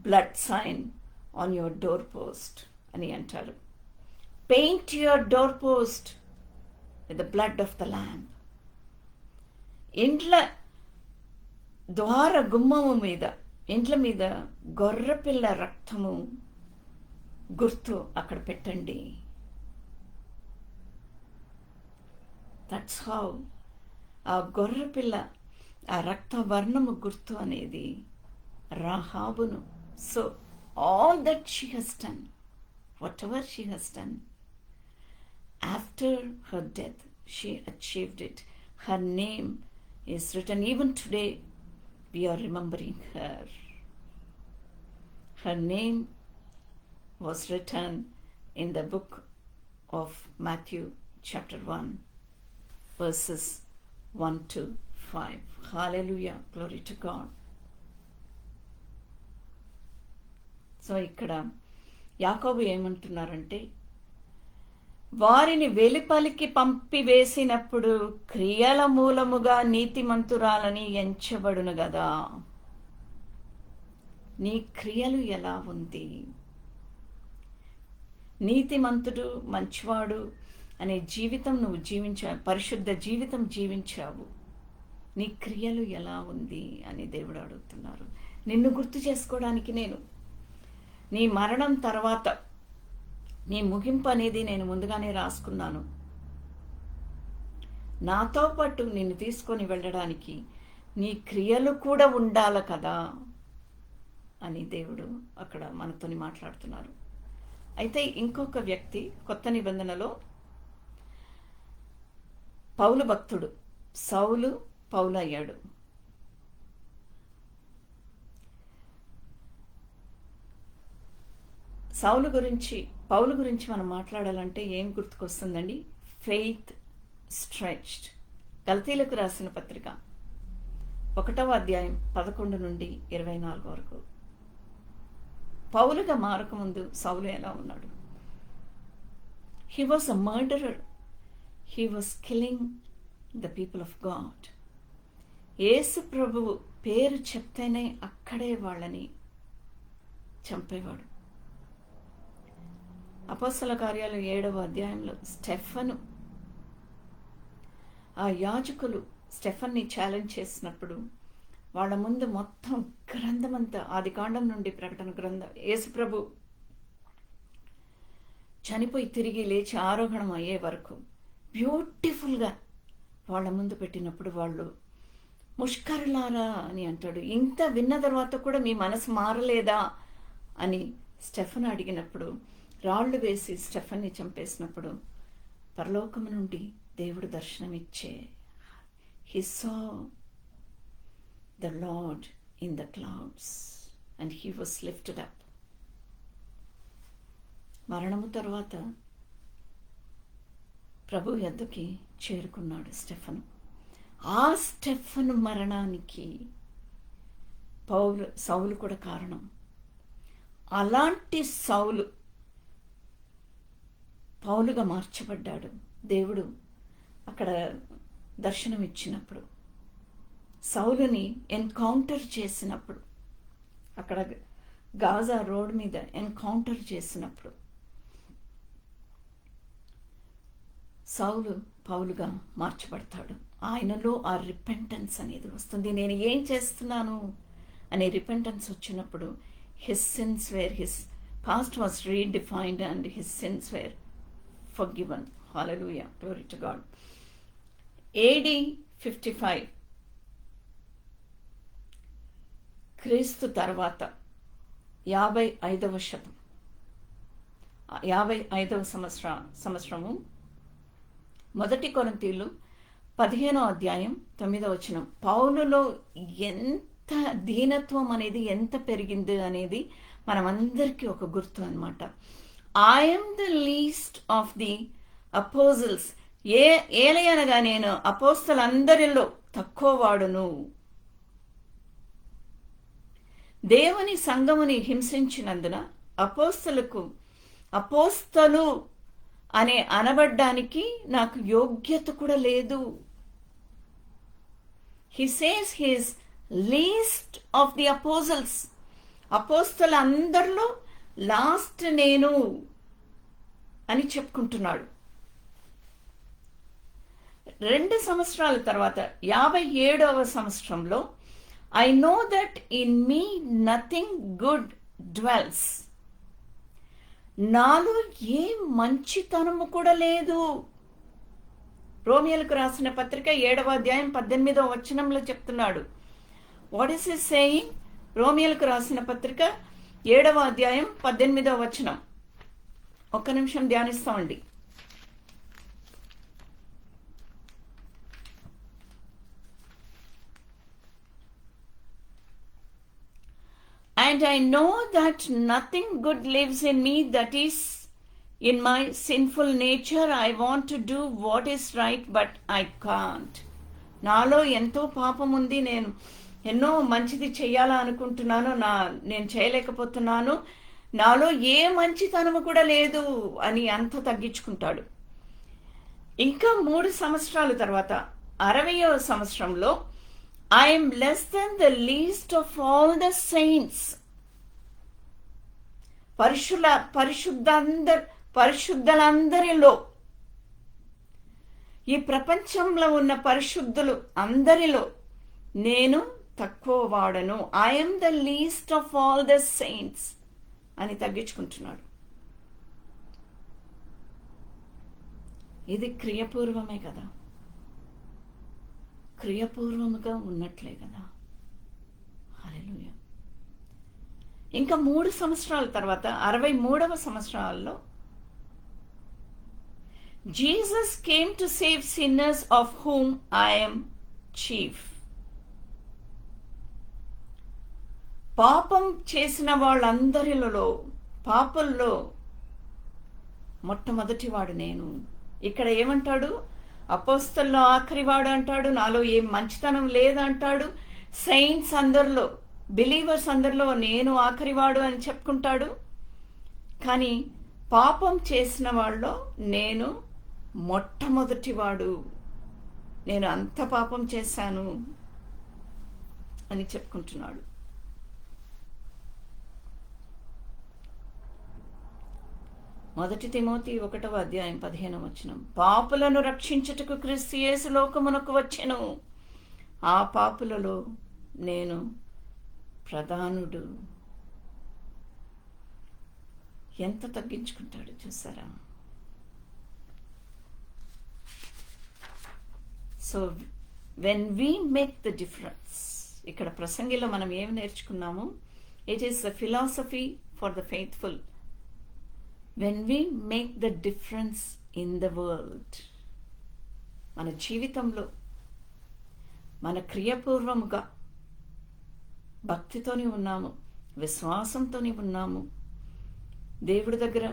blood sign on your door post అని అంటారు. Paint your door post with the blood of the lamb. ఇంట్ల ద్వార గుమ్మము మీద, ఇంట్ల మీద గొర్రెపిల్ల రక్తము గుర్తు అక్కడ పెట్టండి. దట్స్ హౌ ఆ గొర్రెపిల్ల ఆ రక్త వర్ణము గుర్తు అనేది రాహాబును. So all that she has done, whatever she has done, after her death she achieved it. Her name is written. Even today we are remembering her. Her name was written in the book of Matthew chapter 1 verses 1 to 5. Hallelujah, glory to God. So ఇక్కడ యాకోబు ఏమంటున్నారంటే, వారిని వెలుపలికి పంపివేసినప్పుడు క్రియల మూలముగా నీతిమంతురాలని ఎంచబడును గదా. నీ క్రియలు ఎలా ఉంది? నీతిమంతుడు, మంచివాడు అనే జీవితం నువ్వు జీవించావు, పరిశుద్ధ జీవితం జీవించావు. నీ క్రియలు ఎలా ఉంది అని దేవుడు అడుగుతున్నారు. నిన్ను గుర్తు చేసుకోవడానికి నేను నీ మరణం తర్వాత నీ ముగింపు అనేది నేను ముందుగానే రాసుకున్నాను. నాతో పాటు నిన్ను తీసుకొని వెళ్ళడానికి నీ క్రియలు కూడా ఉండాలి కదా అని దేవుడు అక్కడ మనతోని మాట్లాడుతున్నారు. అయితే ఇంకొక వ్యక్తి కొత్త నిబంధనలో పౌలు భక్తుడు, సౌలు పౌలు అయ్యాడు. పౌలు గురించి మనం మాట్లాడాలంటే ఏం గుర్తుకొస్తుందండి? Faith stretched. గలతీలకు రాసిన పత్రిక 1వ అధ్యాయం 11 నుండి 24 వరకు. పౌలుగా మారకముందు సౌలు ఎలా ఉన్నాడు? He was a murderer. He was killing the people of God. యేసు ప్రభువు పేరు చెప్తేనే అక్కడే వాళ్ళని చంపేవాడు. అపోస్తల కార్యాలు 7వ అధ్యాయంలో స్టెఫను, ఆ యాజకులు స్టెఫన్ని ఛాలెంజ్ చేసినప్పుడు వాళ్ళ ముందు మొత్తం గ్రంథమంతా, ఆదికాండం నుండి ప్రకటన గ్రంథం, యేసుప్రభు చనిపోయి తిరిగి లేచి ఆరోహణం అయ్యే వరకు బ్యూటిఫుల్గా వాళ్ళ ముందు పెట్టినప్పుడు వాళ్ళు, ముష్కరులారా అని అంటాడు. ఇంత విన్న తర్వాత కూడా మీ మనసు మారలేదా అని స్టెఫన్ అడిగినప్పుడు, రాళ్ళు వేసి స్టెఫన్ని చంపేసినప్పుడు పరలోకము నుండి దేవుడు దర్శనమిచ్చే, he saw the Lord in the clouds and he was lifted up. మరణము తర్వాత ప్రభు యొద్దకి చేరుకున్నాడు స్టెఫను. ఆ స్టెఫను మరణానికి సౌలు కూడా కారణం. అలాంటి సౌలు పౌలుగా మార్చబడ్డాడు. దేవుడు అక్కడ దర్శనం ఇచ్చినప్పుడు, సౌలుని ఎన్కౌంటర్ చేసినప్పుడు, అక్కడ గాజా రోడ్ మీద ఎన్కౌంటర్ చేసినప్పుడు సౌలు పౌలుగా మార్చబడతాడు. ఆయనలో ఆ రిపెంటెన్స్ అనేది వస్తుంది. నేను ఏం చేస్తున్నాను అనే రిపెంటెన్స్ వచ్చినప్పుడు his sins were, his past was redefined and his sins were forgiven. Hallelujah, glory to God. AD 55 క్రీస్తు తర్వాత 55వ సంవత్సరము 1 కొరింథీయులు 15వ అధ్యాయం 9వ వచనం. పౌలులో ఎంత దీనత్వం అనేది ఎంత పెరిగింది అనేది మనమందరికీ ఒక గుర్తు అన్నమాట. I'm the least of the apostles. ఏలయనగా నేను అపోస్తలందరిలో తక్కువ వాడును. దేవుని సంఘముని హింసించినందున అపోస్తలు అనే అనబడ్డానికి నాకు యోగ్యత కూడా లేదు. He says he is least of the apostles. అపోస్తలందరిలో లాస్ట్ నేను అని చెప్పుకుంటున్నాడు. 2 సంవత్సరాల తర్వాత 57వ సంవత్సరంలో I know that in me nothing good dwells. నాలో ఏ మంచితనము కూడా లేదు. రోమియోలకు రాసిన పత్రిక 7వ అధ్యాయం 18వ వచనంలో చెప్తున్నాడు. What is he saying? రోమియోలకు రాసిన పత్రిక 7వ అధ్యాయం 18వ వచనం. ఒక్క నిమిషం ధ్యానిస్తామండి. And I know that nothing good lives in me, that is, in my sinful nature. I want to do what is right, but I can't. నాలో ఎంతో పాపం ఉంది, నేను ఎన్నో మంచిది చేయాలా అనుకుంటున్నాను, నేను చేయలేకపోతున్నాను, నాలో ఏ మంచితనము కూడా లేదు అని అంత తగ్గించుకుంటాడు. ఇంకా 3 సంవత్సరాల తర్వాత 60వ సంవత్సరంలో I am less than the least of all the saints. పరిశుద్ధులందరిలో, ఈ ప్రపంచంలో ఉన్న పరిశుద్ధులు అందరిలో నేను తక్కువ వాడను. I am the least of all the saints అని తగ్గించుకుంటున్నాడు. ఇది క్రియపూర్వమే కదా, క్రియపూర్వముగా ఉన్నట్లే కదా. హల్లెలూయా. ఇంకా 3 సంవత్సరాల తర్వాత 63వ సంవత్సరాల్లో Jesus came to save sinners of whom I am chief. పాపం చేసిన వాళ్ళందరిలో పాపల్లో మొట్టమొదటివాడు నేను. ఇక్కడ ఏమంటాడు? అపోస్తల్లో ఆఖరివాడు అంటాడు, నాలో ఏం మంచితనం లేదంటాడు. సెయింట్స్ అందరిలో, బిలీవర్స్ అందరిలో నేను ఆఖరివాడు అని చెప్పుకుంటాడు. కానీ పాపం చేసిన వాళ్ళలో నేను మొట్టమొదటివాడు, నేను అంత పాపం చేశాను అని చెప్పుకుంటున్నాడు. మొదటి తిమోతి 1:15 పాపులను రక్షించుటకు క్రీస్తు యేసు లోకమునకు వచ్చెను, ఆ పాపులలో నేను ప్రధానుడు. ఎంత తగ్గించుకుంటాడు చూసారా? So when we make the difference, ఇక్కడ ప్రసంగిలో మనం ఏమి నేర్చుకున్నాము? It is the philosophy for the faithful. When we make the difference in the world, మన జీవితంలో మన క్రియాపూర్వముగా భక్తితోని ఉన్నాము, విశ్వాసంతోని ఉన్నాము, దేవుడి దగ్గర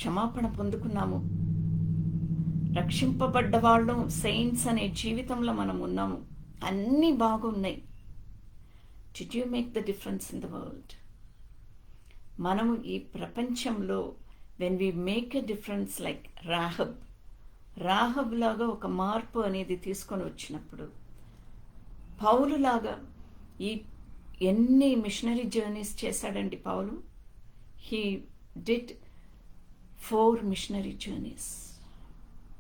క్షమాపణ పొందుకున్నాము, రక్షింపబడ్డ వాళ్ళం, సెయింట్స్ అనే జీవితంలో మనం ఉన్నాము, అన్నీ బాగున్నాయి. Did you make the difference in the world? మనము ఈ ప్రపంచంలో when we make a difference, like Rahab లాగా ఒక మార్పు అనేది తీసుకొని వచ్చినప్పుడు, పౌలు లాగా ఎన్ని మిషనరీ జర్నీస్ చేశాడండి పౌలు? He did 4 missionary journeys,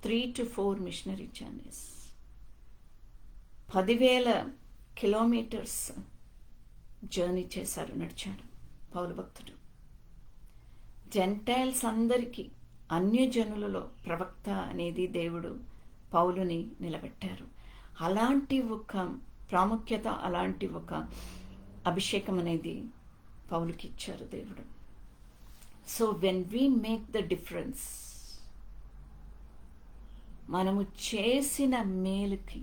3 to 4 missionary journeys. 10,000 kilometres journey చేశారు, నడిచాడు పౌలు భక్తుడు. జెంటైల్స్ అందరికీ, అన్యజనులలో ప్రవక్త అనేది దేవుడు పౌలుని నిలబెట్టారు. అలాంటి ఒక ప్రాముఖ్యత, అలాంటి ఒక అభిషేకం అనేది పౌలుకి ఇచ్చారు దేవుడు. So when we make the difference, మనము చేసిన మేలుకి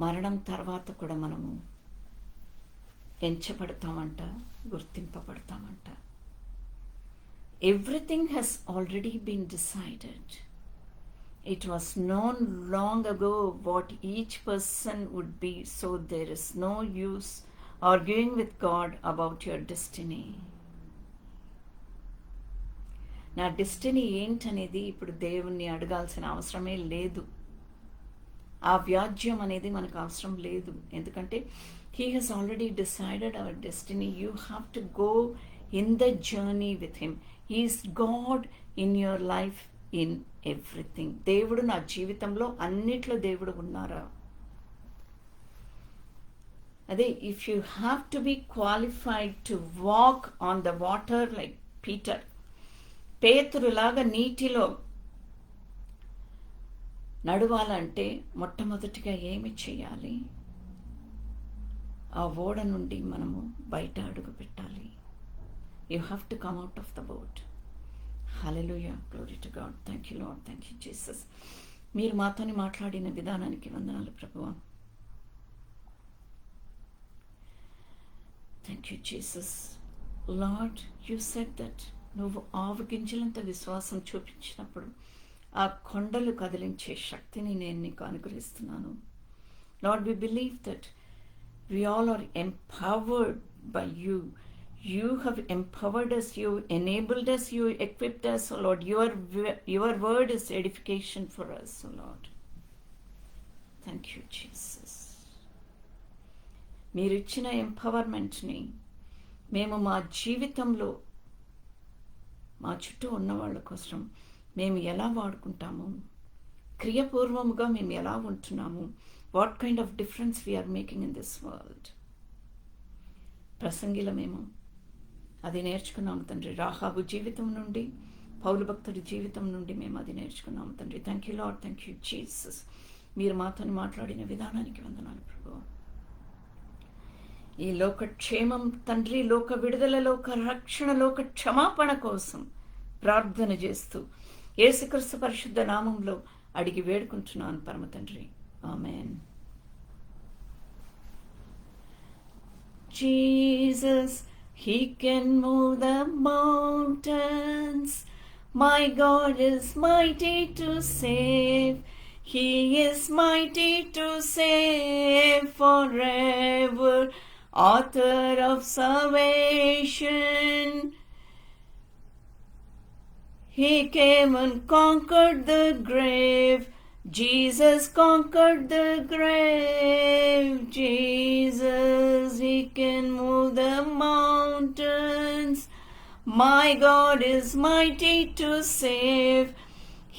మరణం తర్వాత కూడా మనము ఎంచబడతామంట, గుర్తింపబడతామంట. Everything has already been decided. It was known long ago what each person would be, so there is no use arguing with God about your destiny. నా డెస్టినీ ఏంటనేది ఇప్పుడు దేవుణ్ణి అడగాల్సిన అవసరమే లేదు. ఆ వ్యాజ్యం అనేది మనకు అవసరం లేదు. ఎందుకంటే He has already decided our destiny. You have to go in the journey with Him. He is God in your life, in everything. దేవుడు నా జీవితంలో అన్నిట్లో దేవుడు ఉన్నారా? అదే, if you have to be qualified to walk on the water like Peter, పేతురులాగా నీటిలో నడవాలంటే మొట్టమొదటిగా ఏమి చేయాలి? ఆ ఓడ నుండి మనము బయట అడుగు పెట్టాలి. You have to come out of the boat. Hallelujah, glory to God. Thank you Lord, thank you Jesus. మీరు మాతోని మాట్లాడిన విధానానికి వందనాలు ప్రభువా. Thank you Jesus. Lord, you said that నువ్వు ఆవు గింజలంత విశ్వాసం చూపించినప్పుడు ఆ కొండలు కదిలించే శక్తిని నేను నీకు అనుగ్రహిస్తున్నాను. Lord, we believe that we all are empowered by you. You have empowered us, you enabled us, you equipped us, oh Lord. Your word is edification for us, oh Lord. Thank you, Jesus. మీరు ఇచ్చిన ఎంపవర్మెంట్ని మేము మా జీవితంలో మా చుట్టూ ఉన్న వాళ్ళ కోసం మేము ఎలా వాడుకుంటాము, క్రియాపూర్వముగా మేము ఎలా ఉంటున్నాము, what kind of difference we are making in this world. ప్రసంగిలో మేము అది నేర్చుకున్నాము తండ్రి. రాహాబు జీవితం నుండి, పౌలు భక్తుడి జీవితం నుండి మేము అది నేర్చుకున్నాము తండ్రి. Thank you Lord, thank you Jesus. మీరు మాతో మాట్లాడిన విధానానికి వందనాలు ప్రభు. ఈ లోక క్షేమం తండ్రి, లోక విడుదల, లోక రక్షణ, లోక క్షమాపణ కోసం ప్రార్థన చేస్తూ యేసుక్రీస్తు పరిశుద్ధ నామంలో అడిగి వేడుకుంటున్నాను పరమ తండ్రి. Amen. Jesus, He can move the mountains. My God is mighty to save. He is mighty to save forever. Author of salvation. He came and conquered the grave. Jesus conquered the grave. Jesus, He can move the mountains. My God is mighty to save.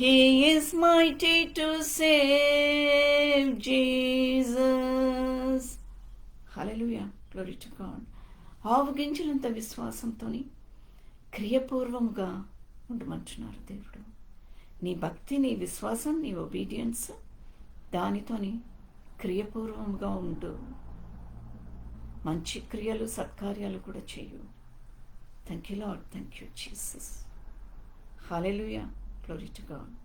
He is mighty to save. Jesus. Hallelujah. Glory to God. ఆవగించినంత విశ్వాసంతోని క్రియపూర్వముగా ఉండమంటున్నారు దేవుడు. నీ భక్తి, నీ విశ్వాసం, నీ obedience, దానితోని క్రియపూర్వముగా ఉండు. మంచి క్రియలు, సత్కార్యాలు కూడా చేయు. Thank you Lord. Thank you Jesus. Hallelujah. Glory to God.